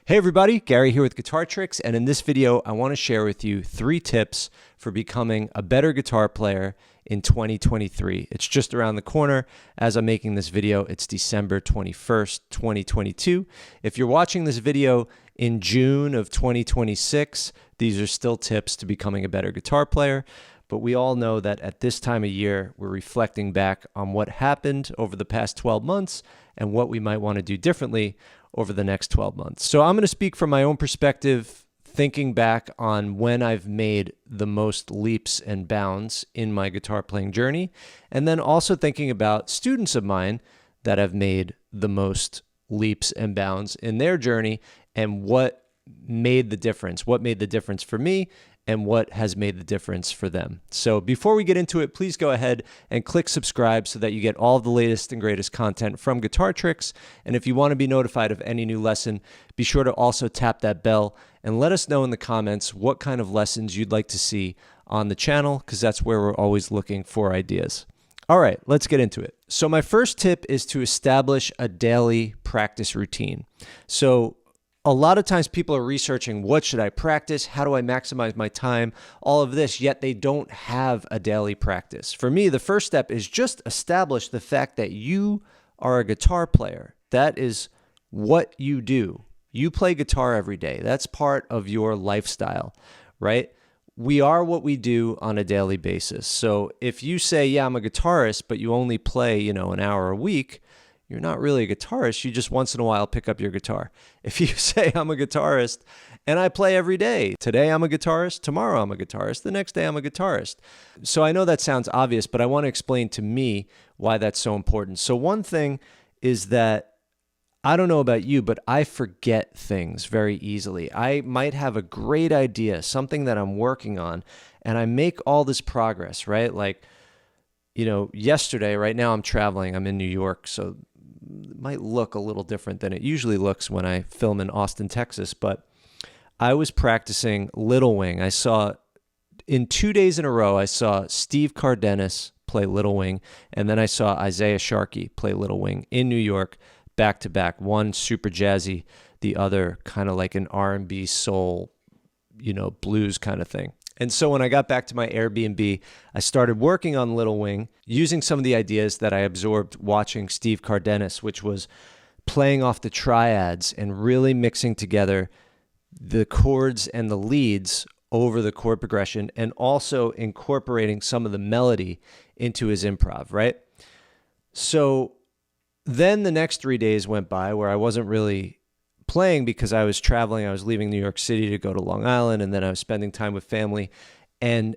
Hey everybody, Gary here with Guitar Tricks, and in this video I want to share with you 3 tips for becoming a better guitar player in 2023. It's just around the corner. As I'm making this video, it's December 21st, 2022. If you're watching this video in June of 2026, these are still tips to becoming a better guitar player. But we all know that at this time of year, we're reflecting back on what happened over the past 12 months and what we might want to do differently over the next 12 months. So I'm going to speak from my own perspective, thinking back on when I've made the most leaps and bounds in my guitar playing journey, and then also thinking about students of mine that have made the most leaps and bounds in their journey and what made the difference for me and what has made the difference for them. So before we get into it, please go ahead and click subscribe so that you get all of the latest and greatest content from Guitar Tricks. And if you want to be notified of any new lesson, be sure to also tap that bell and let us know in the comments what kind of lessons you'd like to see on the channel, because that's where we're always looking for ideas. All right, let's get into it. So my first tip is to establish a daily practice routine. So a lot of times people are researching, what should I practice? How do I maximize my time? All of this, yet they don't have a daily practice. For me, the first step is just establish the fact that you are a guitar player. That is what you do. You play guitar every day. That's part of your lifestyle, right? We are what we do on a daily basis. So if you say, yeah, I'm a guitarist, but you only play, an hour a week, you're not really a guitarist. You just once in a while pick up your guitar. If you say I'm a guitarist and I play every day, today I'm a guitarist, tomorrow I'm a guitarist, the next day I'm a guitarist. So I know that sounds obvious, but I want to explain to me why that's so important. So one thing is that I don't know about you, but I forget things very easily. I might have a great idea, something that I'm working on, and I make all this progress, right? Like, yesterday, right now I'm traveling, I'm in New York, so it might look a little different than it usually looks when I film in Austin, Texas, but I was practicing Little Wing. In 2 days in a row, I saw Steve Cardenas play Little Wing, and then I saw Isaiah Sharkey play Little Wing in New York, back to back. One super jazzy, the other kind of like an R&B soul, blues kind of thing. And so when I got back to my Airbnb, I started working on Little Wing using some of the ideas that I absorbed watching Steve Cardenas, which was playing off the triads and really mixing together the chords and the leads over the chord progression, and also incorporating some of the melody into his improv, right? So then the next 3 days went by where I wasn't really playing because I was traveling. I was leaving New York City to go to Long Island, and then I was spending time with family, and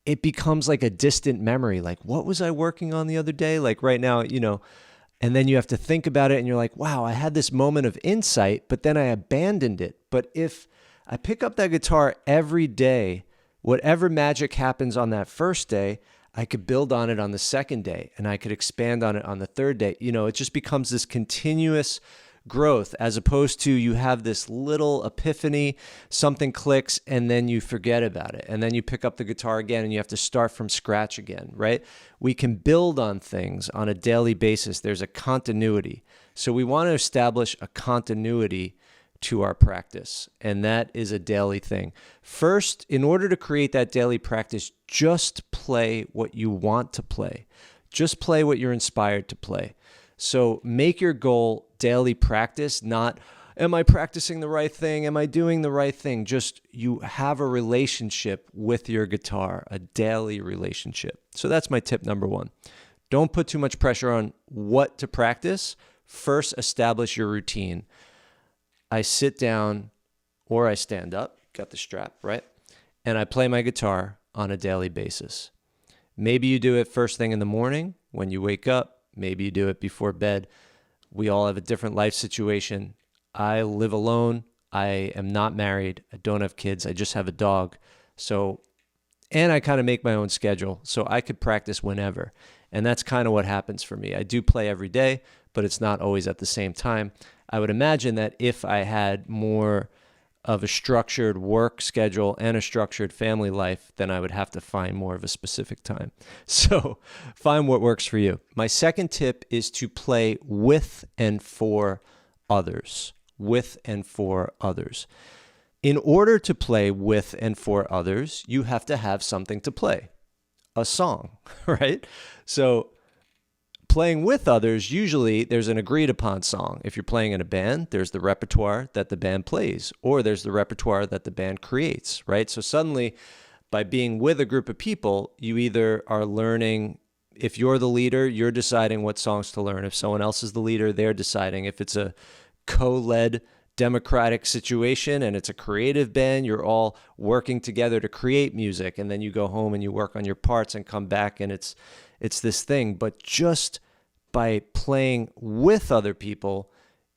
it becomes like a distant memory. Like, what was I working on the other day? Like right now, and then you have to think about it and you're like, wow, I had this moment of insight, but then I abandoned it. But if I pick up that guitar every day, whatever magic happens on that first day, I could build on it on the second day, and I could expand on it on the third day. It just becomes this continuous growth, as opposed to you have this little epiphany, something clicks, and then you forget about it. And then you pick up the guitar again and you have to start from scratch again, right? We can build on things on a daily basis. There's a continuity. So we want to establish a continuity to our practice, and that is a daily thing. First, in order to create that daily practice, just play what you want to play. Just play what you're inspired to play. So make your goal daily practice, not, am I practicing the right thing? Am I doing the right thing? Just you have a relationship with your guitar, a daily relationship. So that's my tip number 1. Don't put too much pressure on what to practice. First, establish your routine. I sit down or I stand up, got the strap, right? And I play my guitar on a daily basis. Maybe you do it first thing in the morning when you wake up. Maybe you do it before bed. We all have a different life situation. I live alone. I am not married. I don't have kids. I just have a dog. And I kind of make my own schedule, so I could practice whenever. And that's kind of what happens for me. I do play every day, but it's not always at the same time. I would imagine that if I had more of a structured work schedule and a structured family life, then I would have to find more of a specific time. So find what works for you. My second tip is to play with and for others. with and for others. In order to play with and for others, you have to have something to play, a song, right? So playing with others, usually there's an agreed upon song. If you're playing in a band, there's the repertoire that the band plays, or there's the repertoire that the band creates, right? So suddenly, by being with a group of people, you either are learning, if you're the leader, you're deciding what songs to learn. If someone else is the leader, they're deciding. If it's a co-led democratic situation and it's a creative band, you're all working together to create music, and then you go home and you work on your parts and come back, and it's this thing. But just by playing with other people,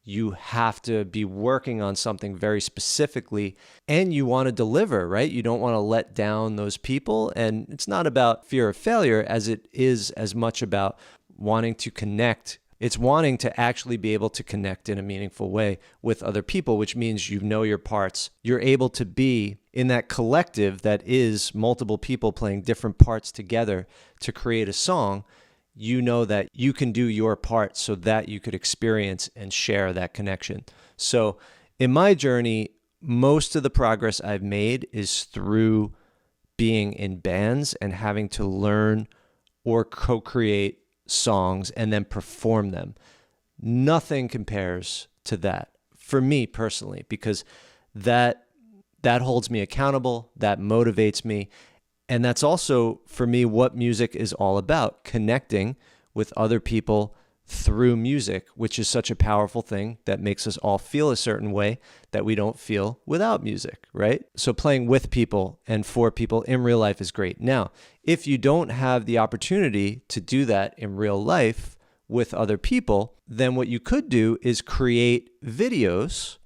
you have to be working on something very specifically, and you want to deliver, right? You don't want to let down those people. And it's not about fear of failure as it is as much about wanting to connect. It's wanting to actually be able to connect in a meaningful way with other people, which means you know your parts. You're able to be in that collective that is multiple people playing different parts together to create a song. You know that you can do your part so that you could experience and share that connection. So in my journey, most of the progress I've made is through being in bands and having to learn or co-create songs and then perform them. Nothing compares to that for me personally, because that holds me accountable, that motivates me. And that's also, for me, what music is all about, connecting with other people through music, which is such a powerful thing that makes us all feel a certain way that we don't feel without music, right? So playing with people and for people in real life is great. Now, if you don't have the opportunity to do that in real life with other people, then what you could do is create videos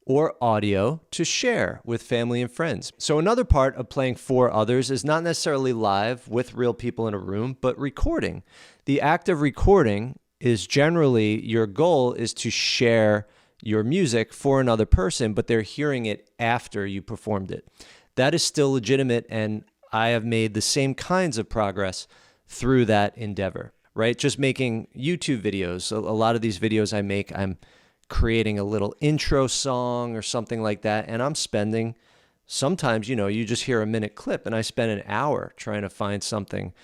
or audio to share with family and friends. So another part of playing for others is not necessarily live with real people in a room, but recording. The act of recording is generally, your goal is to share your music for another person, but they're hearing it after you performed it. That is still legitimate, and I have made the same kinds of progress through that endeavor, right? Just making YouTube videos. A lot of these videos I make, I'm creating a little intro song or something like that, and I'm spending, sometimes, you just hear a minute clip, and I spend an hour trying to find something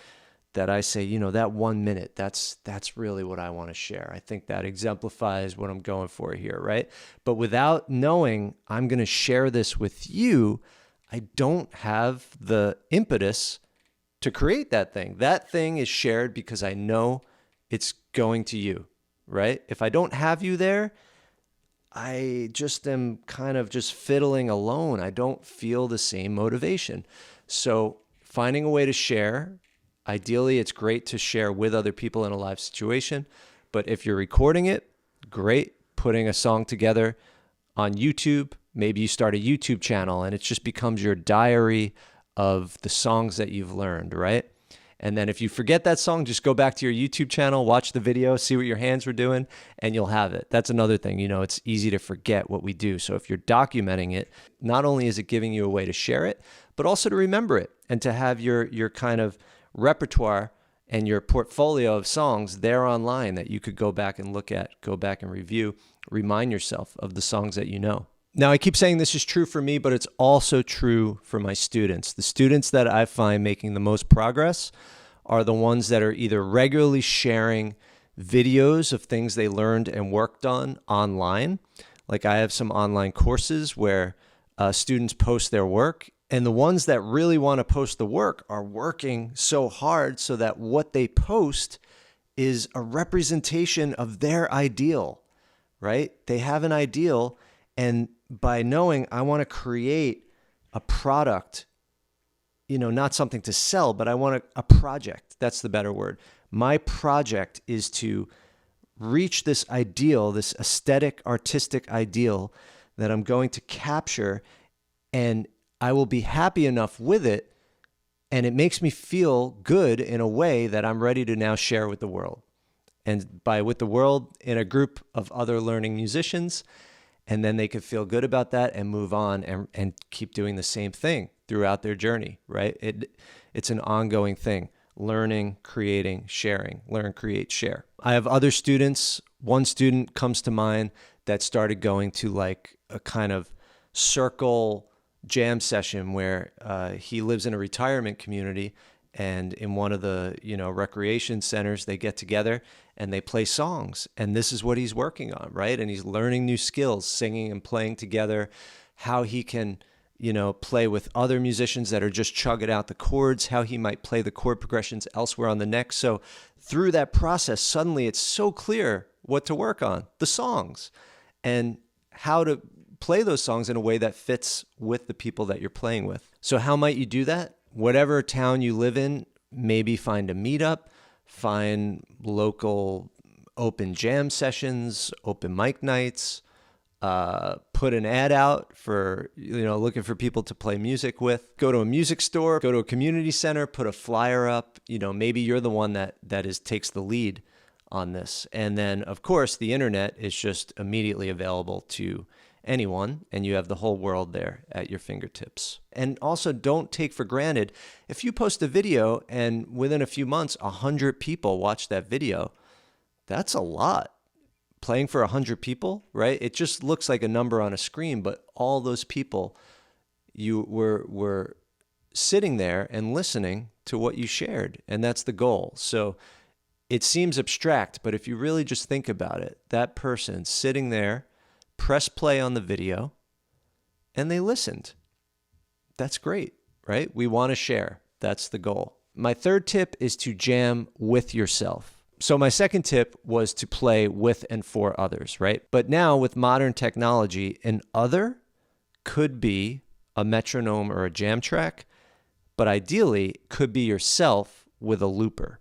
that I say, that 1 minute, that's really what I want to share. I think that exemplifies what I'm going for here, right? But without knowing I'm going to share this with you, I don't have the impetus to create that thing. That thing is shared because I know it's going to you, right? If I don't have you there, I just am kind of just fiddling alone. I don't feel the same motivation. So finding a way to share, ideally, it's great to share with other people in a live situation. But if you're recording it, great. Putting a song together on YouTube, maybe you start a YouTube channel and it just becomes your diary of the songs that you've learned, right? And then if you forget that song, just go back to your YouTube channel, watch the video, see what your hands were doing, and you'll have it. That's another thing. It's easy to forget what we do. So if you're documenting it, not only is it giving you a way to share it, but also to remember it and to have your kind of repertoire and your portfolio of songs there online that you could go back and look at, go back and review, remind yourself of the songs that you know. Now, I keep saying this is true for me, but it's also true for my students. The students that I find making the most progress are the ones that are either regularly sharing videos of things they learned and worked on online. Like I have some online courses where students post their work, and the ones that really want to post the work are working so hard so that what they post is a representation of their ideal, right? They have an ideal, and by knowing I want to create a product, not something to sell, but I want a project. That's the better word. My project is to reach this ideal, this aesthetic, artistic ideal that I'm going to capture, and I will be happy enough with it, and it makes me feel good in a way that I'm ready to now share with the world. And by with the world, in a group of other learning musicians, and then they could feel good about that and move on and keep doing the same thing throughout their journey, right? It's an ongoing thing. Learning, creating, sharing. Learn, create, share. I have other students. One student comes to mind that started going to like a kind of circle jam session where he lives in a retirement community, and in one of the recreation centers they get together and they play songs, and this is what he's working on, right? And he's learning new skills, singing and playing together, how he can play with other musicians that are just chugging out the chords, how he might play the chord progressions elsewhere on the neck. So through that process, suddenly it's so clear what to work on, the songs, and how to play those songs in a way that fits with the people that you're playing with. So how might you do that? Whatever town you live in, maybe find a meetup, find local open jam sessions, open mic nights, put an ad out for, looking for people to play music with. Go to a music store, go to a community center, put a flyer up. Maybe you're the one that takes the lead on this. And then, of course, the internet is just immediately available to anyone, and you have the whole world there at your fingertips. And also, don't take for granted, if you post a video and within a few months 100 people watch that video, that's a lot. Playing for 100 people, right? It just looks like a number on a screen, but all those people, you were sitting there and listening to what you shared, and that's the goal. So it seems abstract, but if you really just think about it, that person sitting there, press play on the video, and they listened. That's great, right? We want to share. That's the goal. My third tip is to jam with yourself. So my second tip was to play with and for others, right? But now with modern technology, an other could be a metronome or a jam track, but ideally could be yourself with a looper.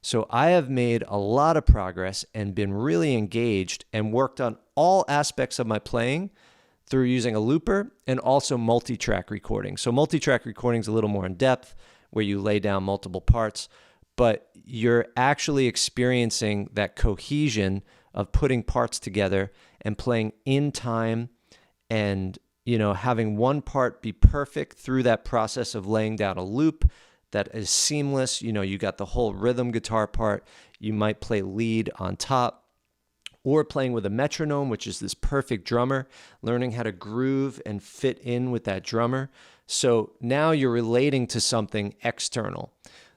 So I have made a lot of progress and been really engaged and worked on all aspects of my playing through using a looper and also multi-track recording. So multi-track recording is a little more in depth, where you lay down multiple parts, but you're actually experiencing that cohesion of putting parts together and playing in time, and having one part be perfect through that process of laying down a loop that is seamless. You got the whole rhythm guitar part. You might play lead on top, or playing with a metronome, which is this perfect drummer, learning how to groove and fit in with that drummer. So now you're relating to something external.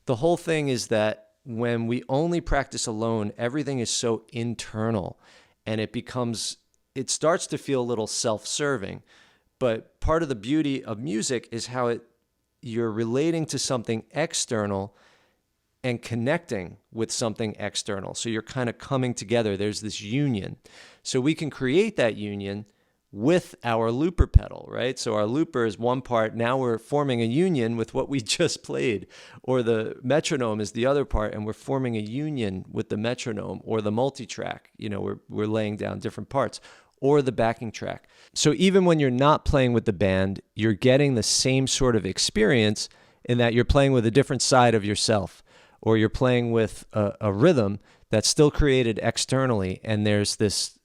The whole thing is that when we only practice alone, everything is so internal, and it starts to feel a little self-serving. But part of the beauty of music is how you're relating to something external and connecting with something external. So you're kind of coming together. There's this union. So we can create that union with our looper pedal, right? So our looper is one part. Now we're forming a union with what we just played. Or the metronome is the other part, and we're forming a union with the metronome, or the multi-track. We're laying down different parts, or the backing track. So even when you're not playing with the band, you're getting the same sort of experience in that you're playing with a different side of yourself, or you're playing with a rhythm that's still created externally, and there's this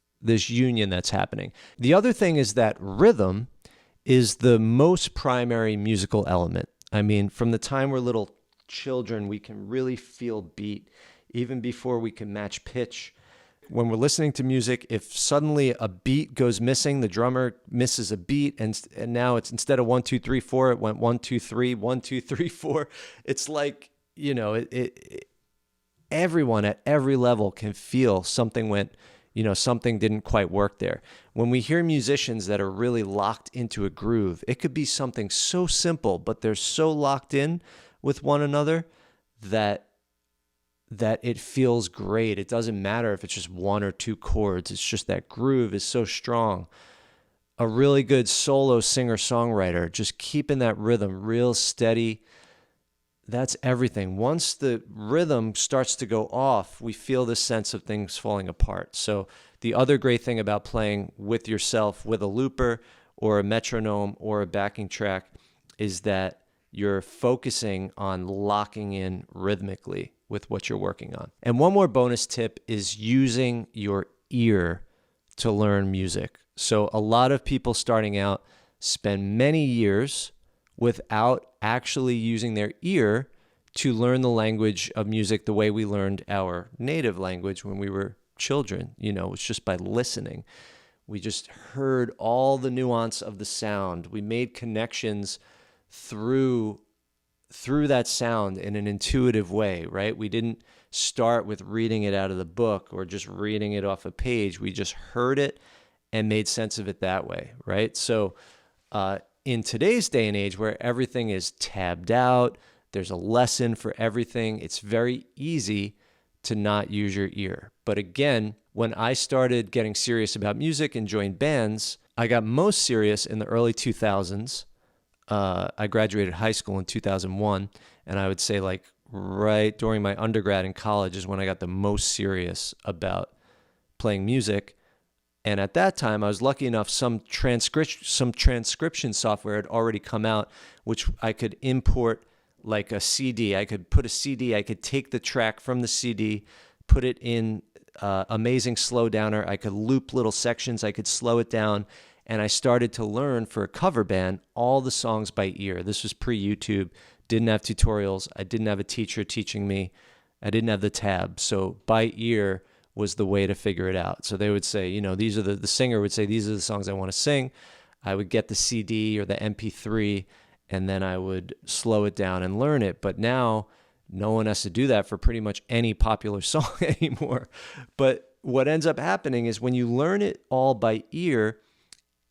union that's happening. The other thing is that rhythm is the most primary musical element. I mean, from the time we're little children, we can really feel beat, even before we can match pitch. When we're listening to music, if suddenly a beat goes missing, the drummer misses a beat, and now it's, instead of 1, 2, 3, 4, it went 1, 2, 3, 1, 2, 3, 4. It's like, everyone at every level can feel something went, something didn't quite work there. When we hear musicians that are really locked into a groove, it could be something so simple, but they're so locked in with one another that it feels great. It doesn't matter if it's just 1 or 2 chords. It's just that groove is so strong. A really good solo singer-songwriter, just keeping that rhythm real steady, that's everything. Once the rhythm starts to go off, we feel this sense of things falling apart. So the other great thing about playing with yourself with a looper or a metronome or a backing track is that you're focusing on locking in rhythmically with what you're working on. And one more bonus tip is using your ear to learn music. So a lot of people starting out spend many years without actually using their ear to learn the language of music the way we learned our native language when we were children. It's just by listening. We just heard all the nuance of the sound. We made connections through that sound in an intuitive way, right? We didn't start with reading it out of the book or just reading it off a page. We just heard it and made sense of it that way, right? So in today's day and age where everything is tabbed out, there's a lesson for everything, it's very easy to not use your ear. But again, when I started getting serious about music and joined bands, I got most serious in the early 2000s. I graduated high school in 2001, and I would say like right during my undergrad and college is when I got the most serious about playing music. And at that time, I was lucky enough, some transcription software had already come out, which I could import like a CD. I could put a CD, I could take the track from the CD, put it in Amazing Slowdowner. I could loop little sections, I could slow it down. And I started to learn for a cover band all the songs by ear. This was pre-YouTube, didn't have tutorials. I didn't have a teacher teaching me. I didn't have the tab. So by ear was the way to figure it out. So they would say, you know, these are the singer would say, these are the songs I want to sing. I would get the CD or the MP3, and then I would slow it down and learn it. But now no one has to do that for pretty much any popular song anymore. But what ends up happening is when you learn it all by ear,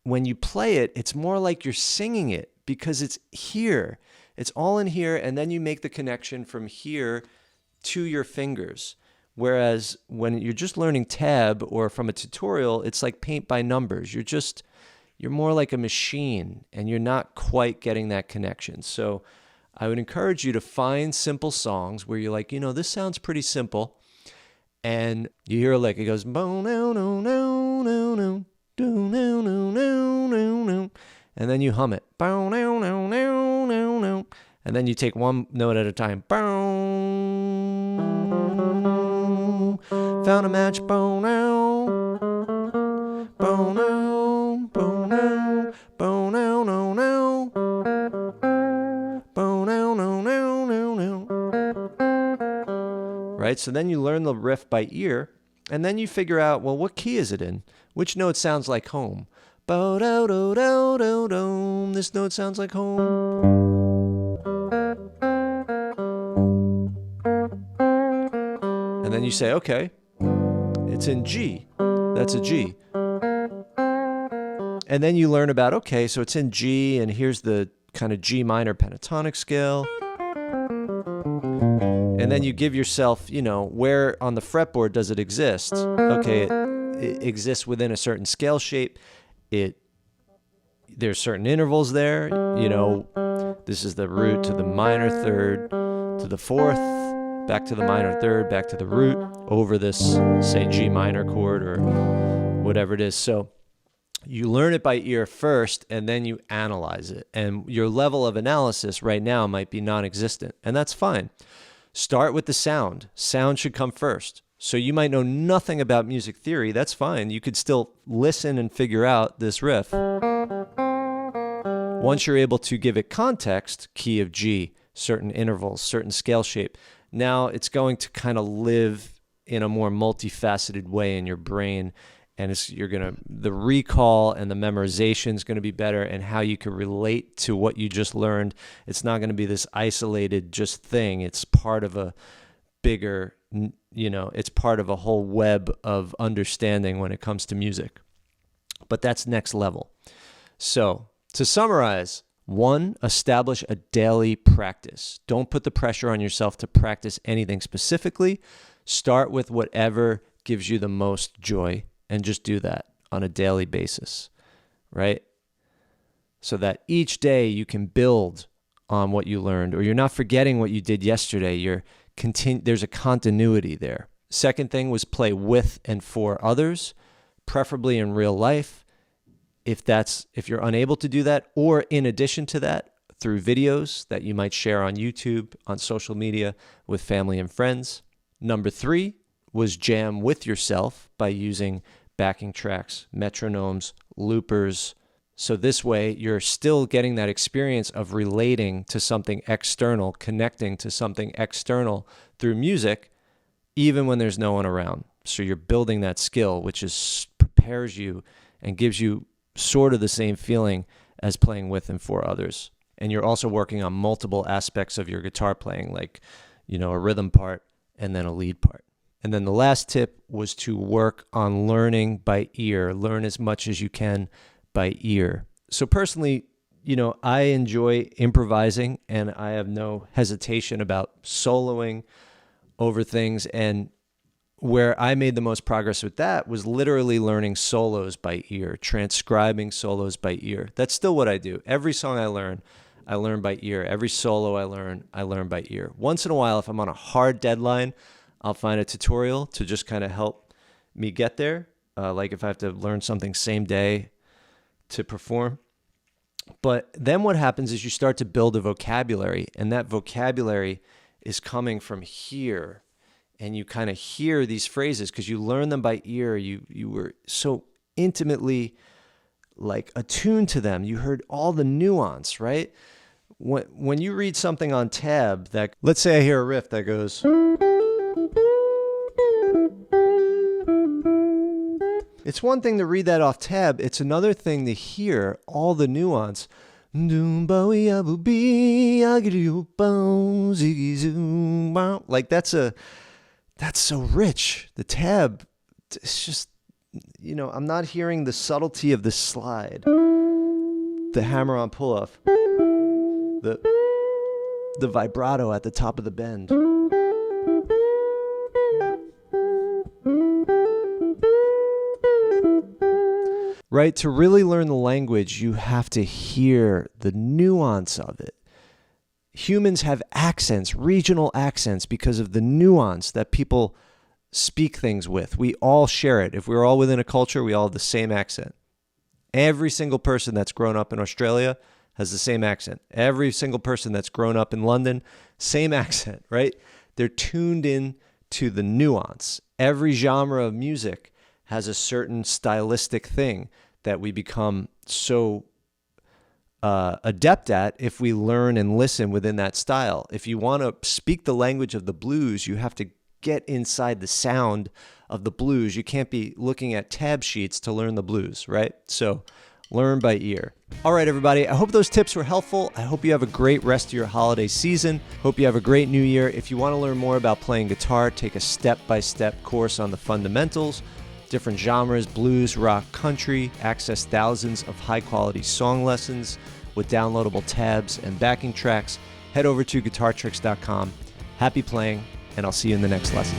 when you play it, it's more like you're singing it because it's here. It's all in here, and then you make the connection from here to your fingers. Whereas when you're just learning tab or from a tutorial, it's like paint by numbers. You're more like a machine, and you're not quite getting that connection. So I would encourage you to find simple songs where you're like, you know, this sounds pretty simple. And you hear a lick, it goes, bo no no no no no. And then you hum it. And then you take one note at a time. Found a match. Right? So then you learn the riff by ear. And then you figure out, well, what key is it in? Which note sounds like home? Bo-do-do-do-do-do. This note sounds like home. And then you say, okay, it's in G. That's a G. And then you learn about, okay, so it's in G, and here's the kind of G minor pentatonic scale. And then you give yourself, you know, where on the fretboard does it exist? Okay, it exists within a certain scale shape. There's certain intervals there. You know, this is the root to the minor third to the fourth, back to the minor third, back to the root, over this, say, G minor chord or whatever it is. So you learn it by ear first, and then you analyze it. And your level of analysis right now might be non-existent, and that's fine. Start with the sound. Sound should come first. So you might know nothing about music theory. That's fine. You could still listen and figure out this riff. Once you're able to give it context, key of G, certain intervals, certain scale shape, now it's going to kind of live in a more multifaceted way in your brain. And the recall and the memorization is going to be better, and how you can relate to what you just learned. It's not going to be this isolated just thing. It's part of a bigger, you know, it's part of a whole web of understanding when it comes to music. But that's next level. So to summarize, 1, establish a daily practice. Don't put the pressure on yourself to practice anything specifically. Start with whatever gives you the most joy, and just do that on a daily basis, right? So that each day you can build on what you learned, or you're not forgetting what you did yesterday. There's a continuity there. Second thing was play with and for others, preferably in real life. If you're unable to do that, or in addition to that, through videos that you might share on YouTube, on social media with family and friends. Number 3 was jam with yourself by using backing tracks, metronomes, loopers. So this way you're still getting that experience of relating to something external, connecting to something external through music, even when there's no one around. So you're building that skill, which prepares you and gives you sort of the same feeling as playing with and for others. And you're also working on multiple aspects of your guitar playing, like, a rhythm part and then a lead part. And then the last tip was to work on learning by ear. Learn as much as you can by ear. So personally, I enjoy improvising, and I have no hesitation about soloing over things. And where I made the most progress with that was literally learning solos by ear, transcribing solos by ear. That's still what I do. Every song I learn by ear. Every solo I learn by ear. Once in a while, if I'm on a hard deadline, I'll find a tutorial to just kind of help me get there. Like if I have to learn something same day to perform. But then what happens is you start to build a vocabulary, and that vocabulary is coming from here. And you kind of hear these phrases because you learn them by ear. You were so intimately like attuned to them. You heard all the nuance, right? When you read something on tab that, let's say I hear a riff that goes, it's one thing to read that off tab. It's another thing to hear all the nuance. Like that's so rich. The tab, it's just, I'm not hearing the subtlety of the slide, the hammer-on pull-off, the vibrato at the top of the bend. Right? To really learn the language, you have to hear the nuance of it. Humans have accents, regional accents, because of the nuance that people speak things with. We all share it. If we're all within a culture, we all have the same accent. Every single person that's grown up in Australia has the same accent. Every single person that's grown up in London, same accent, right? They're tuned in to the nuance. Every genre of music has a certain stylistic thing that we become so adept at if we learn and listen within that style. If you want to speak the language of the blues, you have to get inside the sound of the blues. You can't be looking at tab sheets to learn the blues, right? So learn by ear. All right, everybody. I hope those tips were helpful. I hope you have a great rest of your holiday season. Hope you have a great new year. If you want to learn more about playing guitar, take a step-by-step course on the fundamentals, different genres, blues, rock, country. Access thousands of high-quality song lessons with downloadable tabs and backing tracks. Head over to guitartricks.com. Happy playing, and I'll see you in the next lesson.